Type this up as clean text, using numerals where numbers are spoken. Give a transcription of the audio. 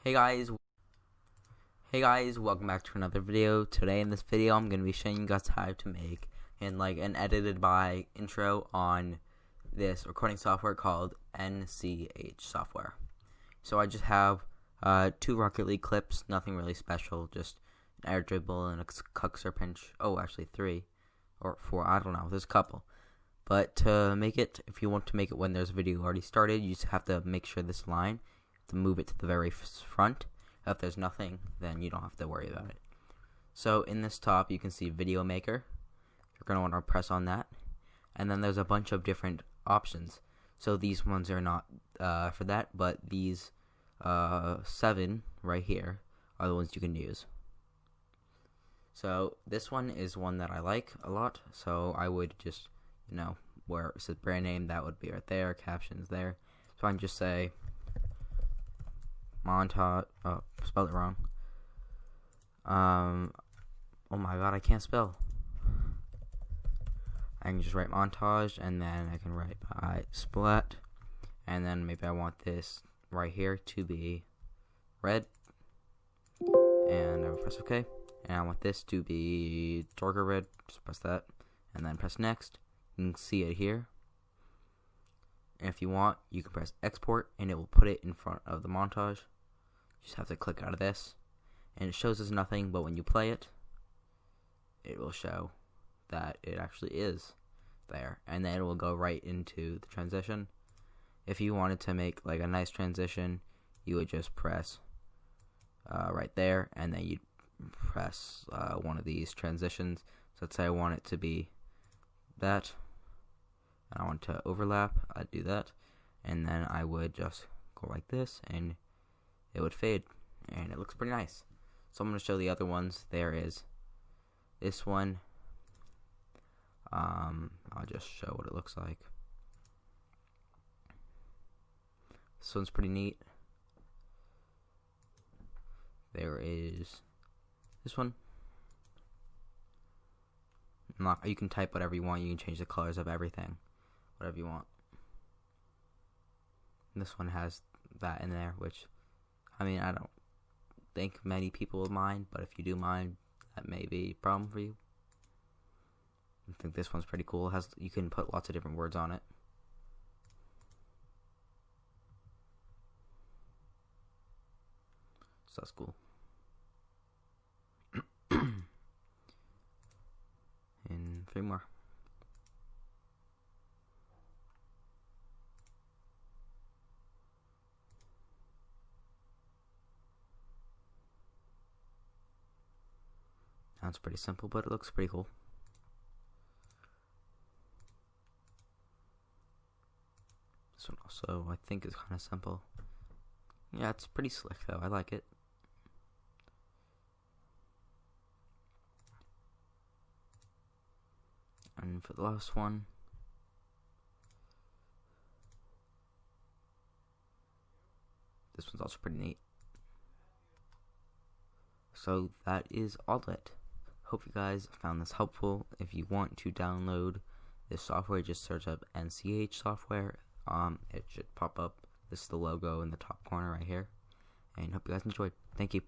Hey guys, welcome back to another video. Today in this video I'm going to be showing you guys how to make an edited by intro on this recording software called NCH software. So I just have 2 Rocket League clips, nothing really special, just an air dribble and a cuxer pinch. Oh, actually 3 or 4, I don't know, there's a couple. But to make it, if you want to make it when there's a video already started, you just have to make sure this line, to move it to the very front. If there's nothing, then you don't have to worry about it. So in this top you can see video maker. You're going to want to press on that, and then there's a bunch of different options. So these ones are not for that, but these 7 right here are the ones you can use. So this one is one that I like a lot, so I would just, where it says brand name, that would be right there, captions there. So I can just say montage. Oh, spelled it wrong. Oh my god, I can't spell. I can just write montage, and then I can write by splat, and then maybe I want this right here to be red, and I will press OK. And I want this to be darker red. Just press that, and then press next. You can see it here. And if you want, you can press export, and it will put it in front of the montage. You just have to click out of this, and it shows us nothing, but when you play it, it will show that it actually is there, and then it will go right into the transition. If you wanted to make like a nice transition, you would just press right there, and then you'd press one of these transitions. So let's say I want it to be that, and I want to overlap. I'd do that, and then I would just go like this, and it would fade, and it looks pretty nice. So I'm going to show the other ones. There is this one. I'll just show what it looks like. This one's pretty neat. There is this one. You can type whatever you want. You can change the colors of everything, whatever you want. And this one has that in there, which, I mean, I don't think many people will mind, but if you do mind, that may be a problem for you. I think this one's pretty cool. It has, you can put lots of different words on it. So that's cool. And 3 more. Sounds pretty simple, but it looks pretty cool. This one also, I think, is kind of simple. Yeah, it's pretty slick though. I like it. And for the last one, this one's also pretty neat. So that is all it. Hope you guys found this helpful. If you want to download this software, just search up NCH software. It should pop up. This is the logo in the top corner right here. And hope you guys enjoyed. Thank you.